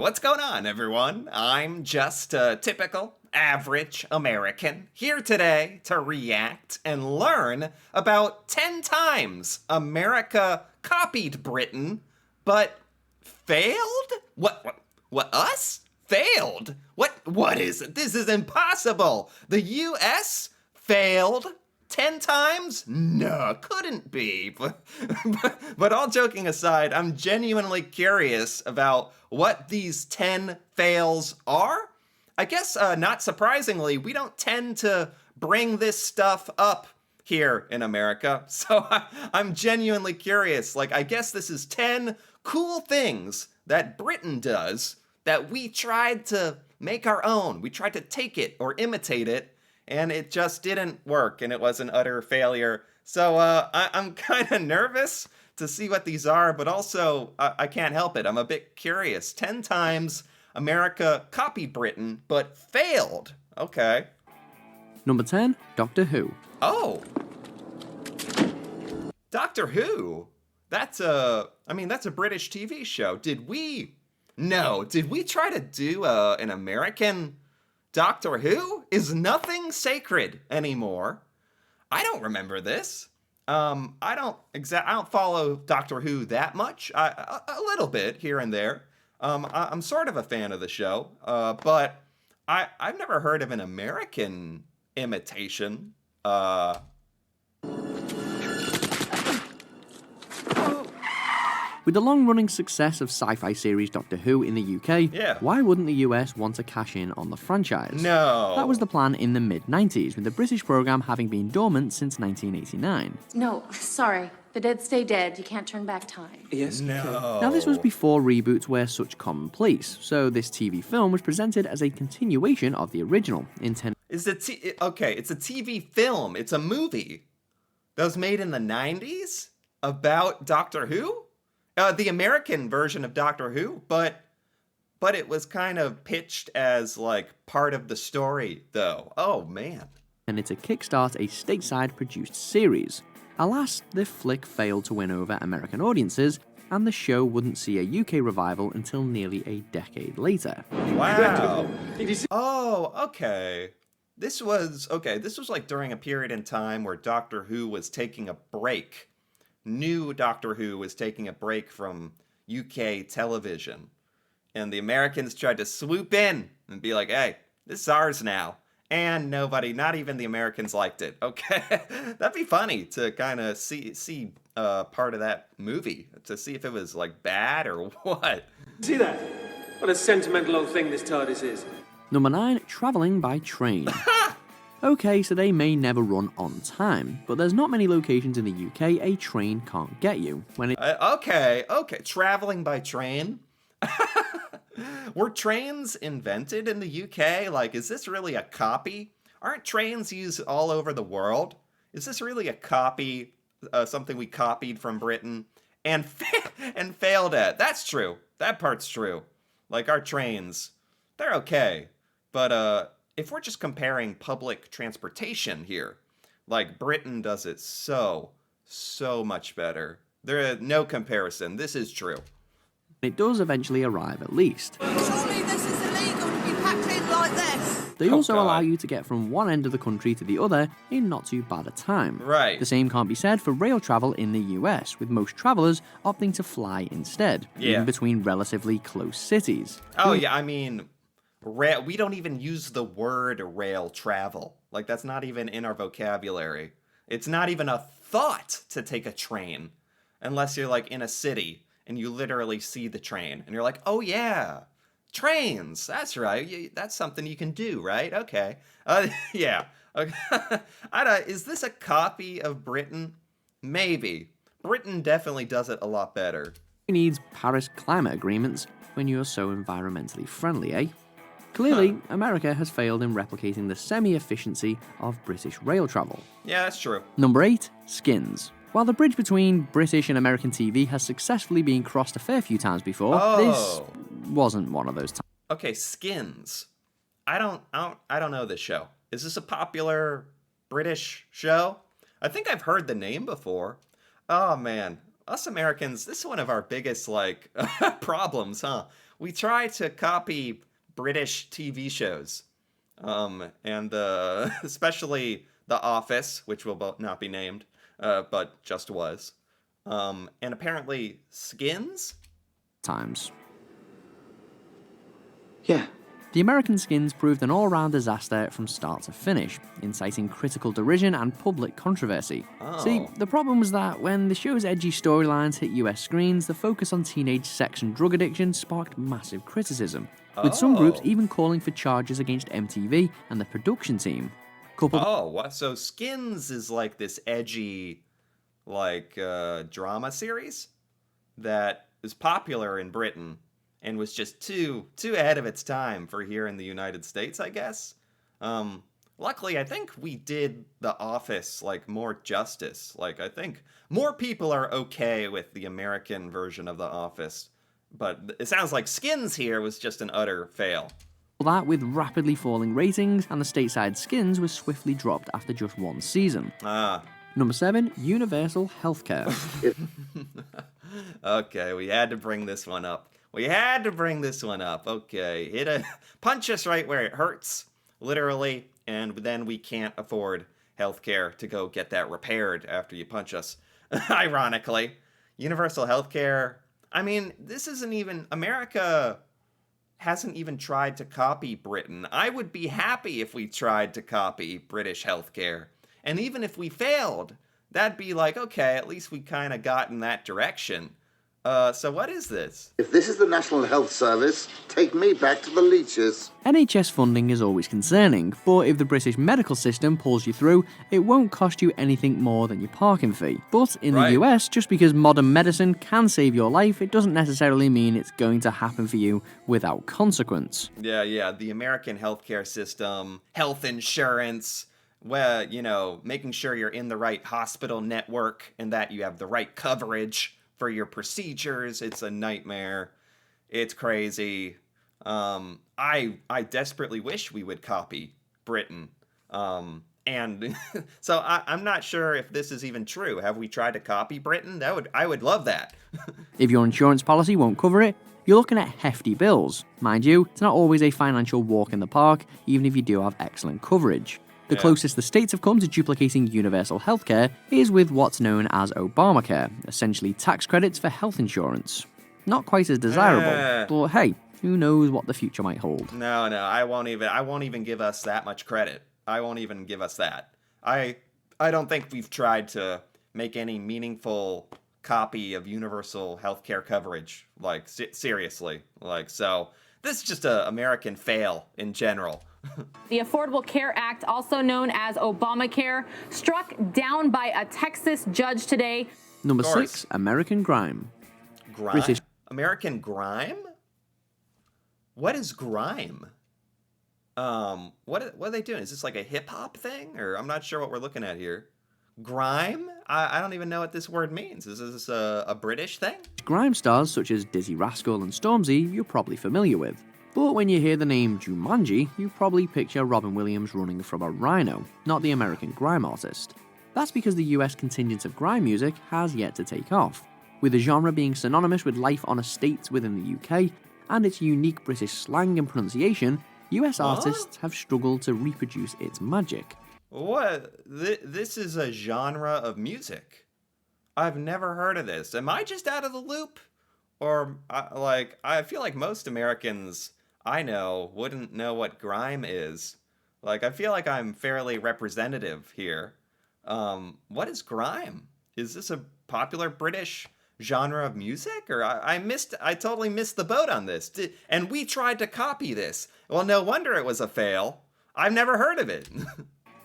What's going on, everyone? I'm just a typical, average American here today to react and learn about 10 times America copied Britain, but failed? What, us? Failed? What is it? This is impossible! The US failed 10 times? No, couldn't be. But all joking aside, I'm genuinely curious about what these 10 fails are. I guess, not surprisingly, we don't tend to bring this stuff up here in America. So I'm genuinely curious. Like, I guess this is 10 cool things that Britain does that we tried to make our own. We tried to take it or imitate it, and it just didn't work, and it was an utter failure. So I'm kind of nervous to see what these are, but also I can't help it. I'm a bit curious. 10 times America copied Britain, but failed. Okay. Number 10, Doctor Who. Oh. Doctor Who? That's a British TV show. Did we try to do an American Doctor Who? Is nothing sacred anymore? I don't remember this. I don't follow Doctor Who that much. A little bit here and there. I'm sort of a fan of the show, but I've never heard of an American imitation. With the long-running success of sci-fi series Doctor Who in the UK, Yeah. why wouldn't the US want to cash in on the franchise? No. That was the plan in the mid-90s, with the British programme having been dormant since 1989. No, sorry. The dead stay dead. You can't turn back time. Yes. No. Now, this was before reboots were such commonplace, so this TV film was presented as a continuation of the original, intended It's a TV film. It's a movie that was made in the 90s about Doctor Who? The American version of Doctor Who, but it was kind of pitched as like part of the story, though. Oh man. to kickstart a stateside produced series. Alas, the flick failed to win over American audiences, and the show wouldn't see a UK revival until nearly a decade later. Wow. Oh, okay. This was like during a period in time where Doctor Who was taking a break. New Doctor Who was taking a break from UK television. And the Americans tried to swoop in and be like, hey, this is ours now. And nobody, not even the Americans, liked it. Okay, that'd be funny to kind of see part of that movie, to see if it was like bad or what. See that? What a sentimental old thing this TARDIS is. Number 9, travelling by train. Okay, so they may never run on time, but there's not many locations in the UK a train can't get you. Okay, traveling by train? Were trains invented in the UK? Like, is this really a copy? Aren't trains used all over the world? Is this really a copy, something we copied from Britain and failed at? That's true. That part's true. Like, our trains, they're okay. But if we're just comparing public transportation here, like, Britain does it so much better. There's no comparison. This is true. It does eventually arrive at least. Surely this is illegal to be packed in like this. They also God. allow you to get from one end of the country to the other in not too bad a time. Right. The same can't be said for rail travel in the US, with most travellers opting to fly instead, Yeah. even between relatively close cities. Oh, yeah, I mean, we don't even use the word rail travel. Like, that's not even in our vocabulary. It's not even a thought to take a train unless you're, like, in a city and you literally see the train. And you're like, oh, yeah, trains. That's right. That's something you can do, right? Okay. Yeah. Okay. Is this a copy of Britain? Maybe. Britain definitely does it a lot better. Who needs Paris climate agreements when you're so environmentally friendly, eh? Clearly, America has failed in replicating the semi-efficiency of British rail travel. Yeah, that's true. Number 8, skins. While the bridge between British and American TV has successfully been crossed a fair few times before, this wasn't one of those times. Okay, Skins. I don't know this show. Is this a popular British show? I think I've heard the name before. Oh man. Us Americans, this is one of our biggest, like, problems, huh? We try to copy British TV shows. And especially The Office, which will not be named, but just was. And apparently Skins? Times. Yeah. The American Skins proved an all-round disaster from start to finish, inciting critical derision and public controversy. See, the problem was that when the show's edgy storylines hit US screens, the focus on teenage sex and drug addiction sparked massive criticism, with some groups even calling for charges against MTV and the production team. So Skins is like this edgy, like, drama series that is popular in Britain and was just too ahead of its time for here in the United States, I guess. Luckily, I think we did The Office, like, more justice. Like, I think more people are okay with the American version of The Office. But it sounds like Skins here was just an utter fail. That with rapidly falling ratings, and the stateside Skins was swiftly dropped after just one season. Number 7, Universal Healthcare. Okay, we had to bring this one up. Okay, punch us right where it hurts, literally, and then we can't afford healthcare to go get that repaired after you punch us. Ironically, universal healthcare. I mean, this isn't even America. Hasn't even tried to copy Britain. I would be happy if we tried to copy British healthcare, and even if we failed, that'd be like, okay, at least we kind of got in that direction. So what is this? If this is the National Health Service, take me back to the leeches. NHS funding is always concerning, but if the British medical system pulls you through, it won't cost you anything more than your parking fee. But in the US, just because modern medicine can save your life, it doesn't necessarily mean it's going to happen for you without consequence. Yeah, the American healthcare system, health insurance, well, making sure you're in the right hospital network and that you have the right coverage for your procedures. It's a nightmare. It's crazy. I desperately wish we would copy Britain. And so I'm not sure if this is even true. Have we tried to copy Britain? I would love that. If your insurance policy won't cover it, you're looking at hefty bills. Mind you, it's not always a financial walk in the park, even if you do have excellent coverage. The closest the states have come to duplicating universal healthcare is with what's known as Obamacare, essentially tax credits for health insurance. Not quite as desirable, but hey, who knows what the future might hold. No, I won't even give us that much credit. I won't even give us that. I don't think we've tried to make any meaningful copy of universal healthcare coverage, like, seriously. Like, so this is just an American fail in general. The Affordable Care Act, also known as Obamacare, struck down by a Texas judge today. Number 6, American Grime. American Grime? What is grime? What are they doing? Is this like a hip-hop thing? Or I'm not sure what we're looking at here. Grime? I don't even know what this word means. Is this a British thing? Grime stars such as Dizzy Rascal and Stormzy you're probably familiar with. But when you hear the name Jumanji, you probably picture Robin Williams running from a rhino, not the American grime artist. That's because the US contingent of grime music has yet to take off, with the genre being synonymous with life on estates within the UK, and its unique British slang and pronunciation, US artists have struggled to reproduce its magic. What? This is a genre of music? I've never heard of this. Am I just out of the loop? Or, I feel like most Americans I know wouldn't know what grime is. Like, I feel like I'm fairly representative here. What is grime? Is this a popular British genre of music? Or I totally missed the boat on this. And we tried to copy this. Well, no wonder it was a fail. I've never heard of it.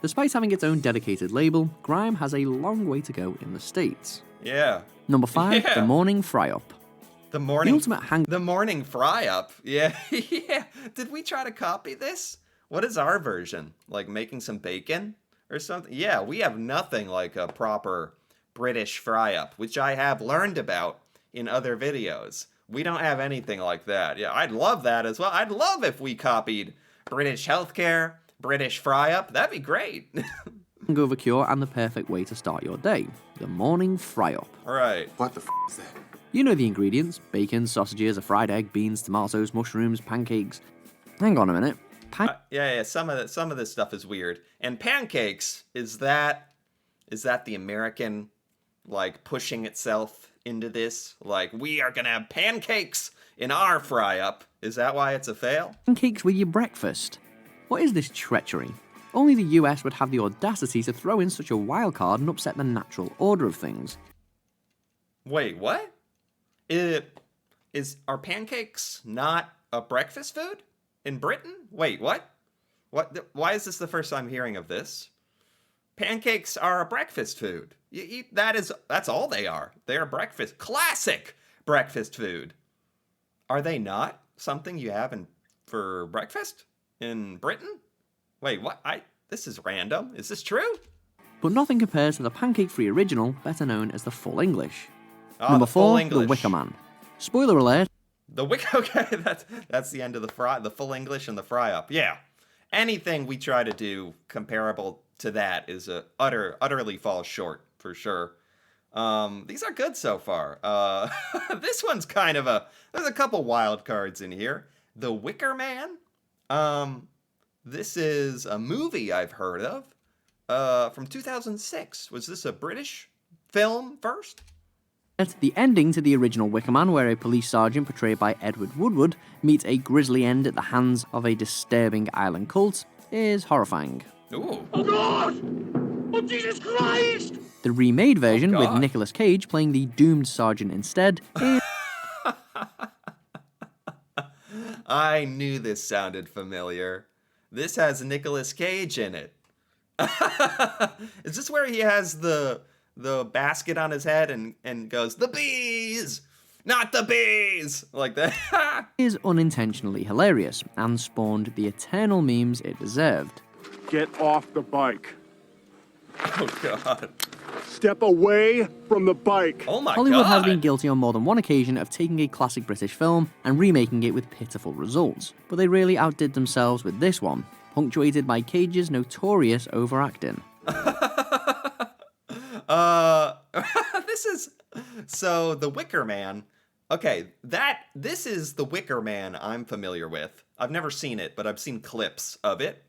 Despite having its own dedicated label, grime has a long way to go in the States. Yeah. Number 5, The Morning Fry-Up. The morning fry up. Yeah. Did we try to copy this? What is our version? Like making some bacon or something? Yeah, we have nothing like a proper British fry up, which I have learned about in other videos. We don't have anything like that. Yeah, I'd love that as well. I'd love if we copied British healthcare, British fry up. That'd be great. hangover cure and the perfect way to start your day, the morning fry-up. Right. What the is that? You know the ingredients: bacon, sausages, a fried egg, beans, tomatoes, mushrooms, pancakes. Hang on a minute. Yeah. Some of this stuff is weird. And pancakes, is that the American like pushing itself into this? Like, we are gonna have pancakes in our fry-up. Is that why it's a fail? Pancakes with your breakfast. What is this treachery? Only the US would have the audacity to throw in such a wild card and upset the natural order of things. Wait, what? Are pancakes not a breakfast food in Britain? Wait, what? What? Why is this the first time hearing of this? Pancakes are a breakfast food. You eat that's all they are. They are breakfast, classic breakfast food. Are they not something you have for breakfast in Britain? Wait, what? This is random. Is this true? But nothing compares to the pancake-free original, better known as the Full English. Oh, Number the Full 4, English. the Wicker Man. Spoiler alert. Okay, that's the end of the Full English and the fry-up. Yeah. Anything we try to do comparable to that is utterly falls short, for sure. These are good so far. This one's kind of there's a couple wild cards in here. The Wicker Man. This is a movie I've heard of, from 2006. Was this a British film first? The ending to the original Wicker Man, where a police sergeant portrayed by Edward Woodward meets a grisly end at the hands of a disturbing island cult, is horrifying. Ooh. Oh God! Oh Jesus Christ! The remade version, with God. Nicolas Cage playing the doomed sergeant instead, is I knew this sounded familiar. This has Nicolas Cage in it. Is this where he has the basket on his head and goes, "The bees! Not the bees!" Like that? is unintentionally hilarious and spawned the eternal memes it deserved. Get off the bike. Oh, God. Step away from the bike. Oh, my Hollywood God. has been guilty on more than one occasion of taking a classic British film and remaking it with pitiful results, but they really outdid themselves with this one, punctuated by Cage's notorious overacting. This is... So, The Wicker Man... Okay, this is The Wicker Man I'm familiar with. I've never seen it, but I've seen clips of it.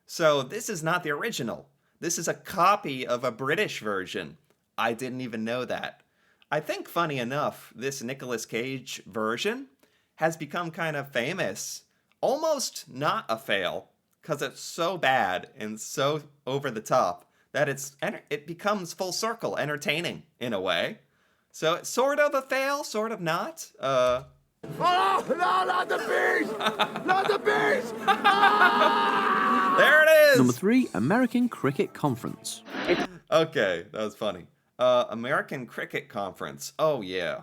So, this is not the original. This is a copy of a British version. I didn't even know that. I think, funny enough, this Nicolas Cage version has become kind of famous. Almost not a fail, because it's so bad and so over the top that it becomes full circle entertaining in a way. So it's sort of a fail, sort of not. Oh, no, not the bees! Not the bees! There it is! Number 3, American Cricket Conference. Okay, that was funny. American Cricket Conference. Oh, yeah.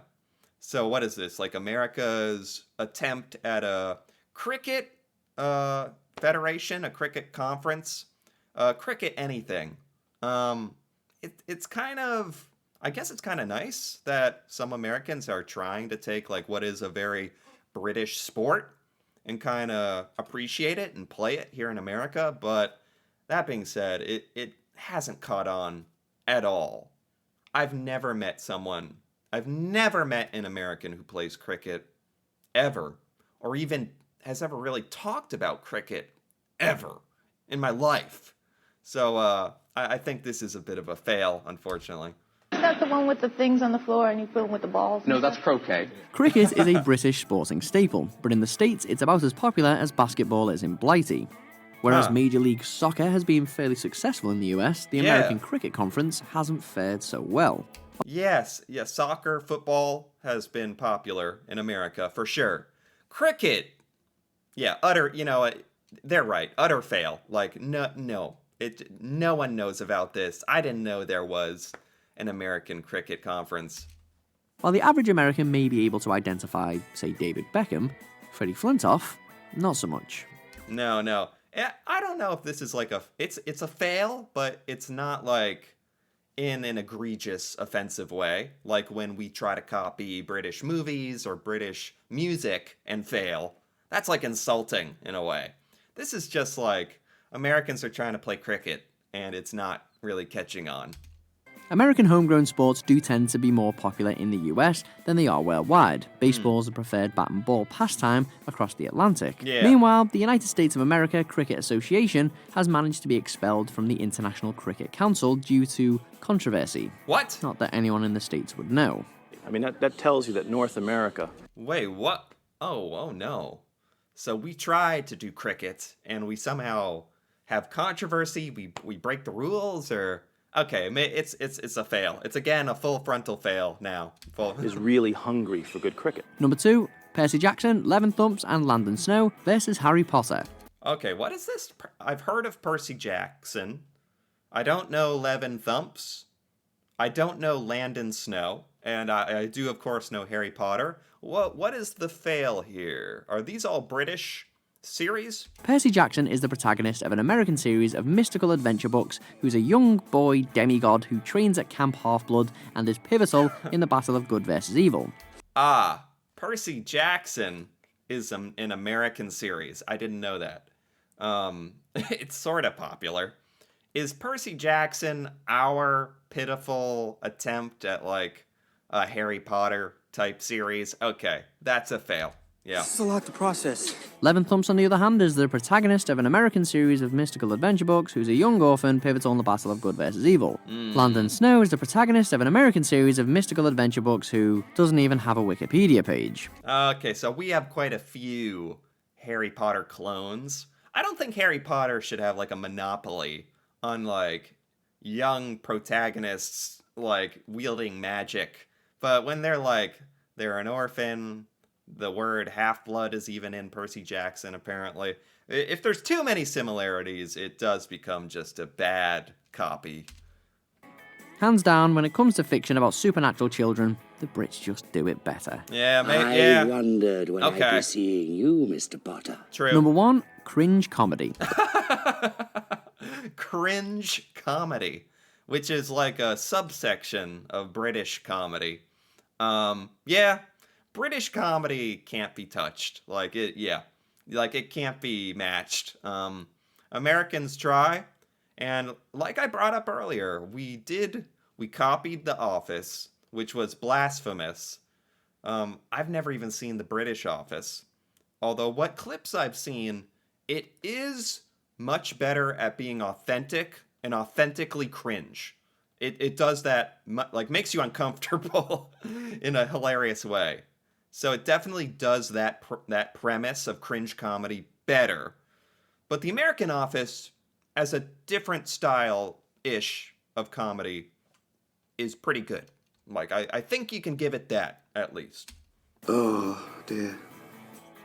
So what is this? Like America's attempt at a cricket federation, a cricket conference? Cricket anything. It's kind of... I guess it's kind of nice that some Americans are trying to take like what is a very British sport and kind of appreciate it and play it here in America. But that being said, it hasn't caught on at all. I've never met an American who plays cricket ever, or even has ever really talked about cricket ever in my life. So I think this is a bit of a fail, unfortunately. Is that the one with the things on the floor and you fill them with the balls? No, that's croquet. Cricket is a British sporting staple, but in the States it's about as popular as basketball is in Blighty. Whereas Major League Soccer has been fairly successful in the US, the American Cricket Conference hasn't fared so well. Yes, soccer, football has been popular in America, for sure. Cricket, they're right, utter fail. Like, no one knows about this. I didn't know there was an American Cricket Conference. While the average American may be able to identify, say, David Beckham, Freddie Flintoff, not so much. No. I don't know if this is like it's a fail, but it's not like in an egregious, offensive way, like when we try to copy British movies or British music and fail. That's like insulting in a way. This is just like Americans are trying to play cricket and it's not really catching on. American homegrown sports do tend to be more popular in the US than they are worldwide. Baseball is the preferred bat and ball pastime across the Atlantic. Yeah. Meanwhile, the United States of America Cricket Association has managed to be expelled from the International Cricket Council due to controversy. What? Not that anyone in the States would know. I mean, that tells you that North America... Wait, what? Oh no. So we tried to do cricket, and we somehow have controversy? We break the rules, or... Okay, it's a fail. It's again a full frontal fail now. is really hungry for good cricket. Number 2, Percy Jackson, Levin Thumps, and Landon Snow versus Harry Potter. Okay, what is this? I've heard of Percy Jackson. I don't know Levin Thumps. I don't know Landon Snow. And I do, of course, know Harry Potter. What is the fail here? Are these all British series? Percy Jackson is the protagonist of an American series of mystical adventure books who's a young boy demigod who trains at Camp Half-Blood and is pivotal in the battle of good versus evil. Ah, Percy Jackson is an American series. I didn't know that. It's sort of popular. Is Percy Jackson our pitiful attempt at like a Harry Potter type series? Okay, that's a fail. Yeah. It's a lot to process. Levin Thumps, on the other hand, is the protagonist of an American series of mystical adventure books who's a young orphan pivotal in the battle of good versus evil. Landon Snow is the protagonist of an American series of mystical adventure books who doesn't even have a Wikipedia page. Okay, so we have quite a few Harry Potter clones. I don't think Harry Potter should have like a monopoly on like young protagonists like wielding magic. But when they're an orphan, the word half-blood is even in Percy Jackson, apparently. If there's too many similarities, it does become just a bad copy. Hands down, when it comes to fiction about supernatural children, the Brits just do it better. Yeah, mate, yeah. I wondered when I'd be seeing you, Mr. Potter. True. Number 1, cringe comedy. Cringe comedy, which is like a subsection of British comedy. Yeah. British comedy can't be touched. It can't be matched. Americans try, and like I brought up earlier, we copied The Office, which was blasphemous. I've never even seen the British Office, although what clips I've seen, it is much better at being authentic and authentically cringe. It does that, like, makes you uncomfortable in a hilarious way. So it definitely does that premise of cringe comedy better. But the American Office, as a different style-ish of comedy, is pretty good. Like, I think you can give it that, at least. Oh, dear.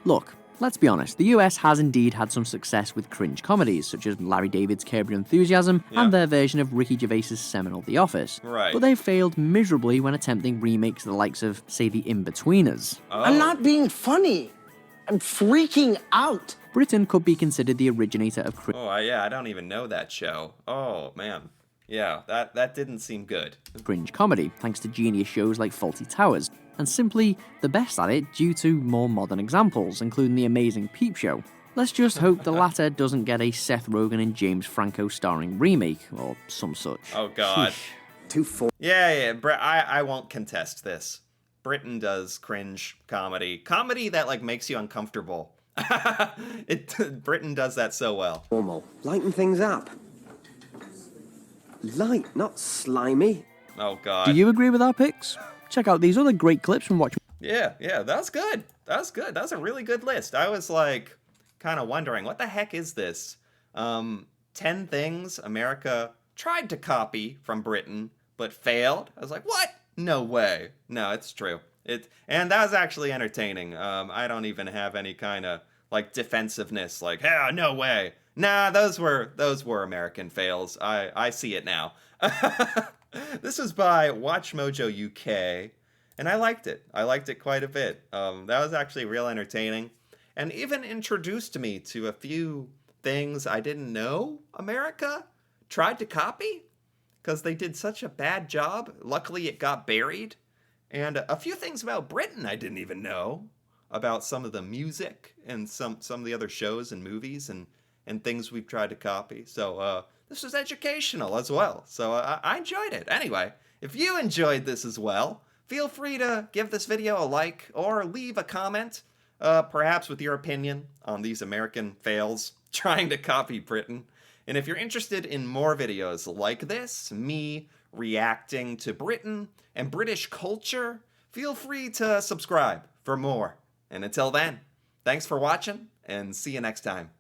Look, let's be honest, the US has indeed had some success with cringe comedies, such as Larry David's Curb Your Enthusiasm and their version of Ricky Gervais's seminal The Office. Right. But they've failed miserably when attempting remakes of the likes of, say, The In-Betweeners. Oh. I'm not being funny. I'm freaking out. Britain could be considered the originator of cringe. Oh, yeah, I don't even know that show. Oh, man. Yeah, that didn't seem good. Cringe comedy, thanks to genius shows like Fawlty Towers, and simply the best at it due to more modern examples, including The Amazing Peep Show. Let's just hope the latter doesn't get a Seth Rogen and James Franco starring remake, or some such. Oh, God. Yeah, I won't contest this. Britain does cringe comedy. Comedy that, like, makes you uncomfortable. Britain does that so well. Normal. Lighten things up. Light, not slimy. Oh, God. Do you agree with our picks? Check out these other great clips from Watch. Yeah, that's good. That's good. That's a really good list. I was, like, kind of wondering, what the heck is this? 10 things America tried to copy from Britain, but failed. I was like, what? No way. No, it's true. And that was actually entertaining. I don't even have any kind of, like, defensiveness, like, hey, no way. Nah, those were American fails. I see it now. This was by WatchMojo UK, and I liked it. I liked it quite a bit. That was actually real entertaining, and even introduced me to a few things I didn't know America tried to copy, because they did such a bad job. Luckily, it got buried. And a few things about Britain I didn't even know, about some of the music and some of the other shows and movies and things we've tried to copy. So this was educational as well. So I enjoyed it. Anyway, if you enjoyed this as well, feel free to give this video a like or leave a comment, perhaps with your opinion on these American fails trying to copy Britain. And if you're interested in more videos like this, me reacting to Britain and British culture, feel free to subscribe for more. And until then, thanks for watching, and see you next time.